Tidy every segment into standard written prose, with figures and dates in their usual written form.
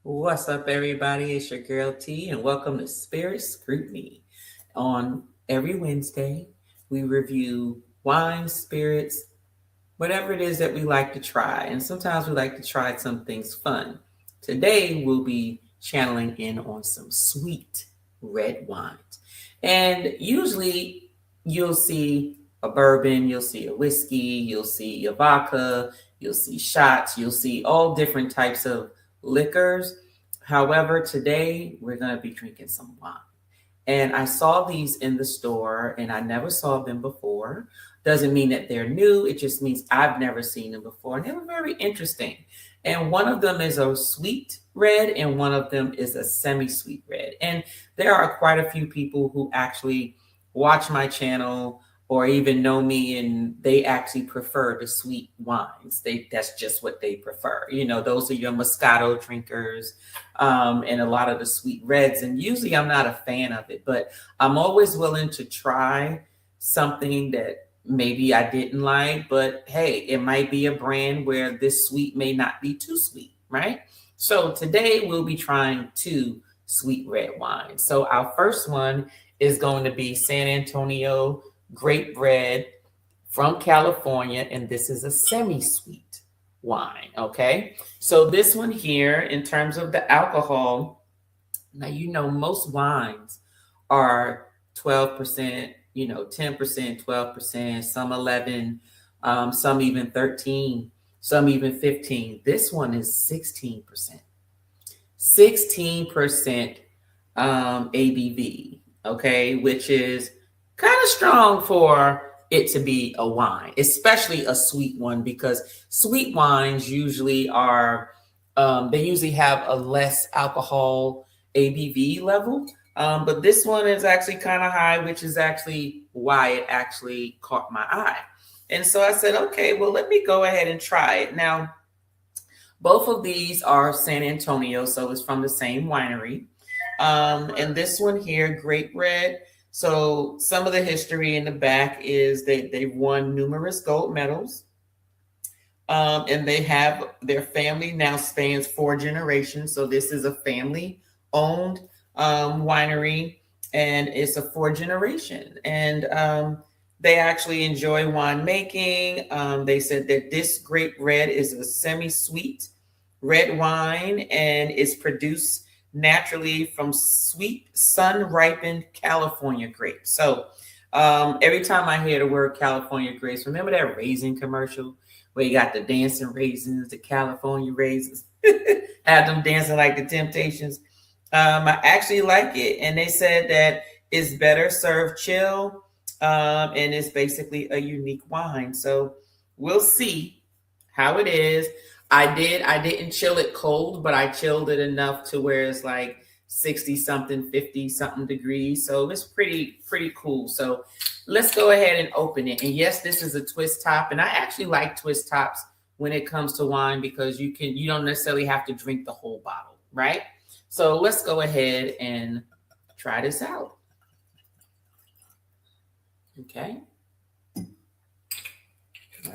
What's up, everybody? It's your girl T, and welcome to Spirit Scrutiny. On every Wednesday, we review wine, spirits, whatever it is that we like to try. And sometimes we like to try some things fun. Today, we'll be channeling in on some sweet red wines. And usually, you'll see a bourbon, you'll see a whiskey, you'll see a vodka, you'll see shots, you'll see all different types of liquors. However, today we're going to be drinking some wine. And I saw these in the store and I never saw them before. Doesn't mean that they're new. It just means I've never seen them before. And they were very interesting. And one of them is a sweet red and one of them is a semi-sweet red. And there are quite a few people who actually watch my channel or even know me and they actually prefer the sweet wines. That's just what they prefer. You know, those are your Moscato drinkers, and a lot of the sweet reds. And usually I'm not a fan of it, but I'm always willing to try something that maybe I didn't like, but hey, it might be a brand where this sweet may not be too sweet, right? So today we'll be trying two sweet red wines. So our first one is going to be San Antonio Grape Red from California, and this is a semi-sweet wine, okay? So this one here, in terms of the alcohol, now you know most wines are 12%, 10%, 12%, some 11, some even 13, some even 15. This one is 16%. 16% ABV, okay, which is kind of strong for it to be a wine, especially a sweet one, because sweet wines usually are, they usually have a less alcohol ABV level. But this one is actually kind of high, which is actually why it actually caught my eye. And so I said, okay, well, let me go ahead and try it. Now, both of these are San Antonio, so it's from the same winery. And this one here, Grape Red. So some of the history in the back is that they've won numerous gold medals. And they have their family now spans 4 generations. So this is a family owned winery and it's a 4 generation. And they actually enjoy winemaking. They said that this grape red is a semi-sweet red wine and is produced naturally from sweet sun-ripened California grapes. So every time I hear the word California grapes, remember that raisin commercial where you got the dancing raisins, the California raisins, have them dancing like the Temptations. I actually like it. And they said that it's better served chill. And it's basically a unique wine. So we'll see how it is. I didn't chill it cold, but I chilled it enough to where it's like 60 something, 50 something degrees. So it's pretty cool. So let's go ahead and open it. And yes, this is a twist top. And I actually like twist tops when it comes to wine because you don't necessarily have to drink the whole bottle, right? So let's go ahead and try this out. Okay. All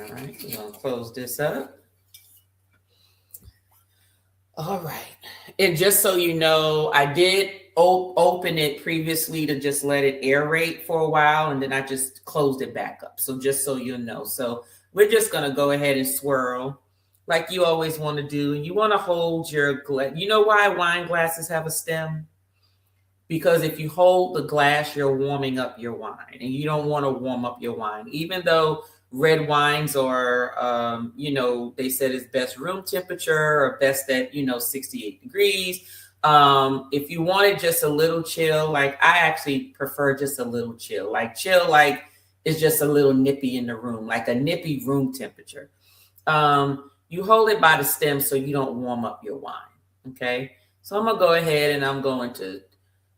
right, we're gonna close this up. All right. And just so you know, I did open it previously to just let it aerate for a while, and then I just closed it back up. So just so you know. So we're just going to go ahead and swirl like you always want to do. And you want to hold your glass. You know why wine glasses have a stem? Because if you hold the glass, you're warming up your wine. And you don't want to warm up your wine. Even though red wines are, they said it's best room temperature or best at, 68 degrees. If you wanted just a little chill, like I actually prefer just a little chill, like it's just a little nippy in the room, like a nippy room temperature. You hold it by the stem so you don't warm up your wine. Okay. So I'm going to go ahead and I'm going to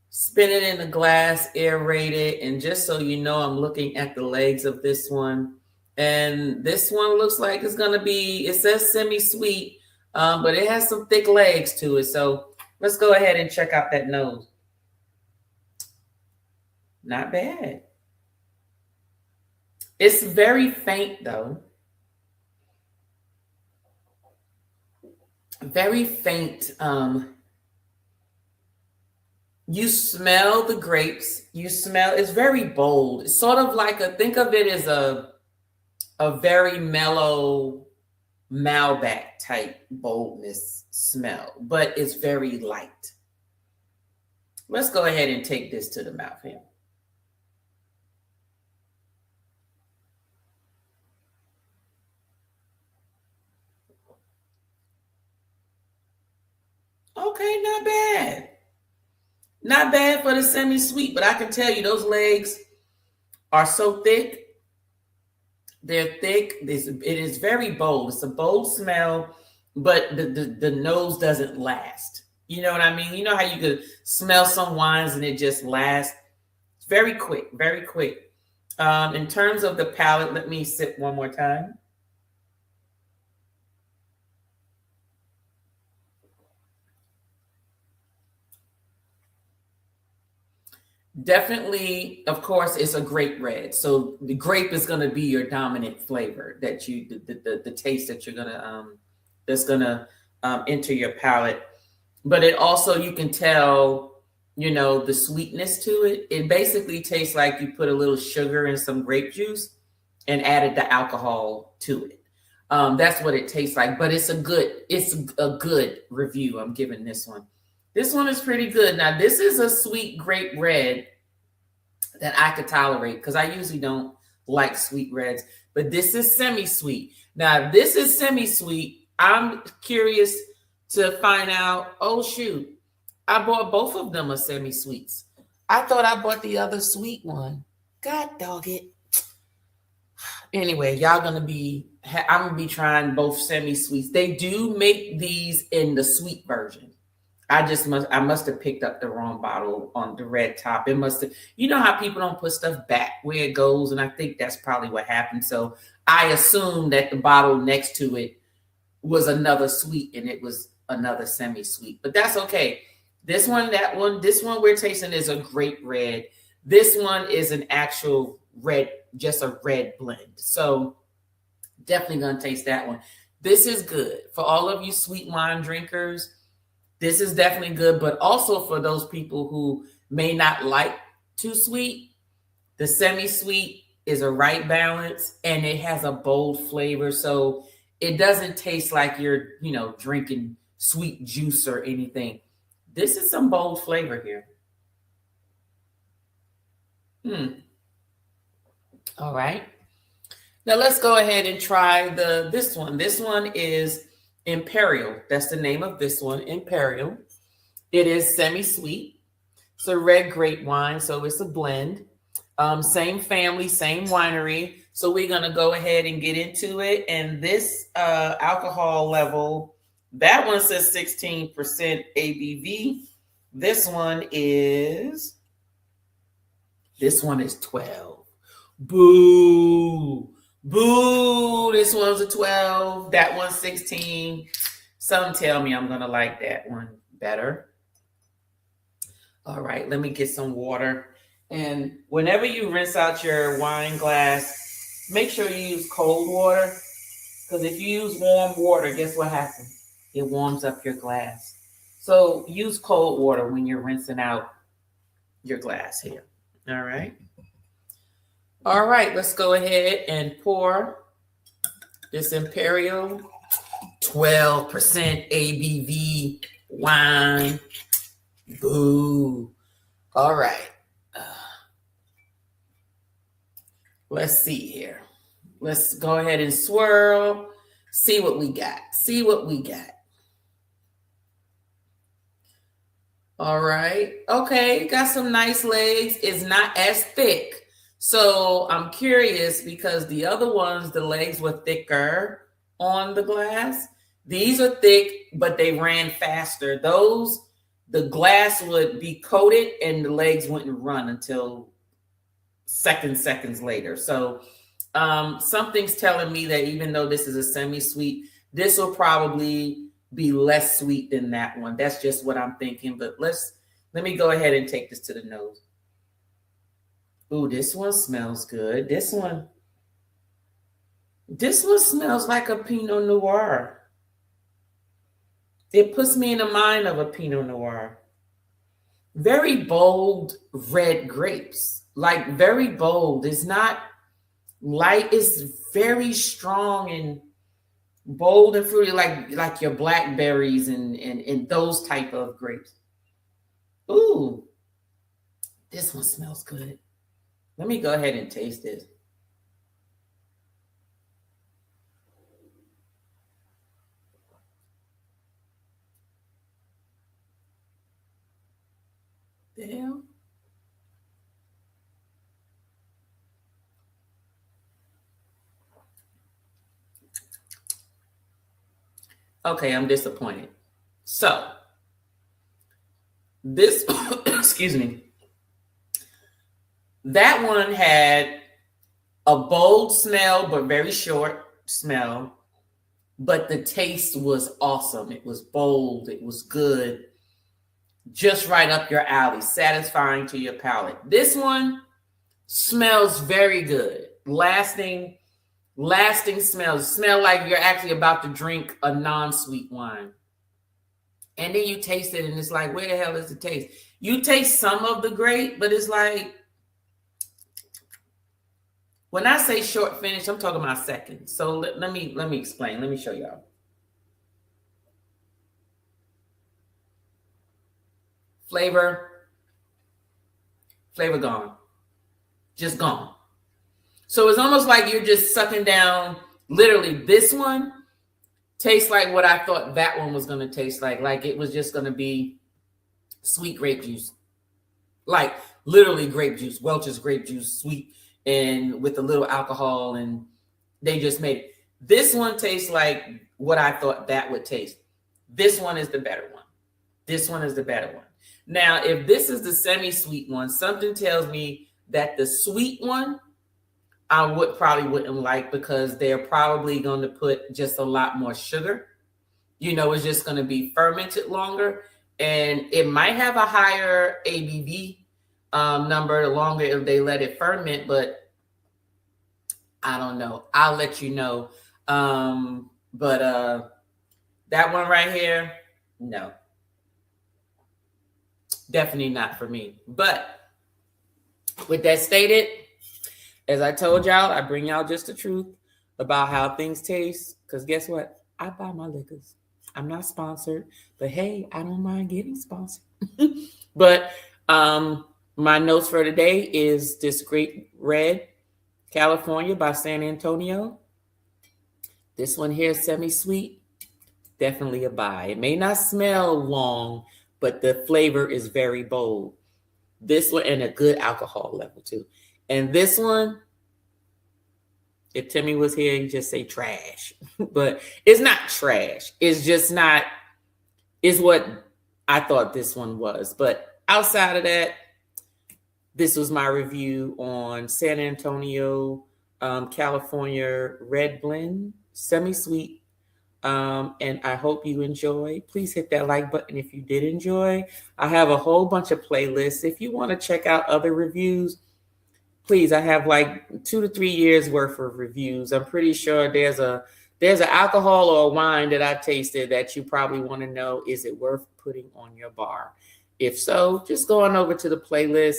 spin it in the glass, aerate it. And just so you know, I'm looking at the legs of this one. And this one looks like it's going to be, it says semi-sweet, but it has some thick legs to it. So let's go ahead and check out that nose. Not bad. It's very faint though. Very faint You smell the grapes. You smell, it's very bold. It's sort of like think of it as a very mellow Malbec type boldness smell, but it's very light. Let's go ahead and take this to the mouth here. Okay, not bad. Not bad for the semi-sweet, but I can tell you those legs are so thick. They're thick. It is very bold. It's a bold smell, but the nose doesn't last. You know what I mean? You know how you could smell some wines and it just lasts? It's very quick, very quick. In terms of the palate, let me sip one more time. Definitely, of course, it's a grape red. So the grape is going to be your dominant flavor that the taste that you're gonna that's gonna enter your palate. But it also, you can tell, the sweetness to it. It basically tastes like you put a little sugar in some grape juice and added the alcohol to it. That's what it tastes like. But it's a good review I'm giving this one. This one is pretty good. Now, this is a sweet grape red that I could tolerate because I usually don't like sweet reds, but this is semi-sweet. Now, this is semi-sweet. I'm curious to find out. Oh, shoot. I bought both of them as semi-sweets. I thought I bought the other sweet one. God dog it. Anyway, I'm going to be trying both semi-sweets. They do make these in the sweet version. I must have picked up the wrong bottle on the red top. It must have, how people don't put stuff back where it goes. And I think that's probably what happened. So I assumed that the bottle next to it was another sweet and it was another semi-sweet, but that's okay. This one we're tasting is a grape red. This one is an actual red, just a red blend. So definitely going to taste that one. This is good for all of you sweet wine drinkers. This is definitely good, but also for those people who may not like too sweet, the semi-sweet is a right balance and it has a bold flavor. So it doesn't taste like you're, drinking sweet juice or anything. This is some bold flavor here. All right. Now let's go ahead and try this one. This one is Imperial. That's the name of this one, Imperial. It is semi-sweet. It's a red grape wine, so it's a blend. Same family, same winery. So we're going to go ahead and get into it. And this alcohol level, that one says 16% ABV. This one is 12. Boo. Boo. This one's a 12. That one's 16. Some tell me I'm going to like that one better. All right, let me get some water. And whenever you rinse out your wine glass, make sure you use cold water. Because if you use warm water, guess what happens? It warms up your glass. So use cold water when you're rinsing out your glass here. All right. All right, let's go ahead and pour this Imperial 12% ABV wine. Boo. All right. Let's see here. Let's go ahead and swirl. See what we got. All right. Okay. Got some nice legs. It's not as thick. So I'm curious because the other ones, the legs were thicker on the glass. These are thick, but they ran faster. The glass would be coated and the legs wouldn't run until seconds later. So something's telling me that even though this is a semi-sweet, this will probably be less sweet than that one. That's just what I'm thinking. But let me go ahead and take this to the nose. Ooh, this one smells good. This one smells like a Pinot Noir. It puts me in the mind of a Pinot Noir. very bold red grapes, like very bold. It's not light, it's very strong and bold and fruity, like your blackberries and those type of grapes. Ooh, this one smells good. Let me go ahead and taste this. The hell? Okay, I'm disappointed. So this, excuse me, that one had a bold smell, but very short smell. But the taste was awesome. It was bold. It was good. Just right up your alley, satisfying to your palate. This one smells very good. Lasting smells. Smell like you're actually about to drink a non-sweet wine. And then you taste it and it's like, where the hell is the taste? You taste some of the grape, but it's like, when I say short finish, I'm talking about seconds. So let me explain. Let me show y'all. Flavor gone. Just gone. So it's almost like you're just sucking down, literally, this one tastes like what I thought that one was going to taste like. Like it was just going to be sweet grape juice. Like literally grape juice, Welch's grape juice, sweet and with a little alcohol, and they just made it. This one tastes like what I thought that would taste. This one is the better one. This one is the better one. Now, if this is the semi-sweet one, something tells me that the sweet one I probably wouldn't like, because they're probably going to put just a lot more sugar. It's just going to be fermented longer, and it might have a higher ABV number the longer if they let it ferment, but I don't know. I'll let you know. But that one right here, no. Definitely not for me. But with that stated, as I told y'all, I bring y'all just the truth about how things taste. Because guess what? I buy my liquors. I'm not sponsored, but hey, I don't mind getting sponsored. But my notes for today is this Great Red California by San Antonio. This one here, semi-sweet, definitely a buy. It may not smell long, but the flavor is very bold. This one, and a good alcohol level too. And this one, if Timmy was here, he'd just say trash. But it's not trash. It's just not, is what I thought this one was. But outside of that, this was my review on San Antonio, California Red Blend, semi-sweet. And I hope you enjoy. Please hit that like button if you did enjoy. I have a whole bunch of playlists. If you want to check out other reviews, please, I have like 2 to 3 years worth of reviews. I'm pretty sure there's an alcohol or a wine that I tasted that you probably want to know, is it worth putting on your bar? If so, just go on over to the playlist.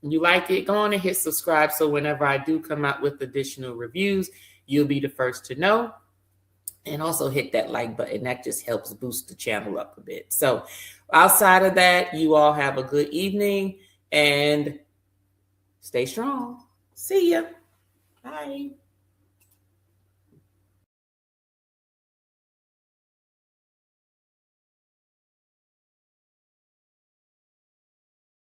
You like it, go on and hit subscribe, so whenever I do come out with additional reviews, you'll be the first to know. And also hit that like button. That just helps boost the channel up a bit. So outside of that, you all have a good evening and stay strong. See ya. Bye.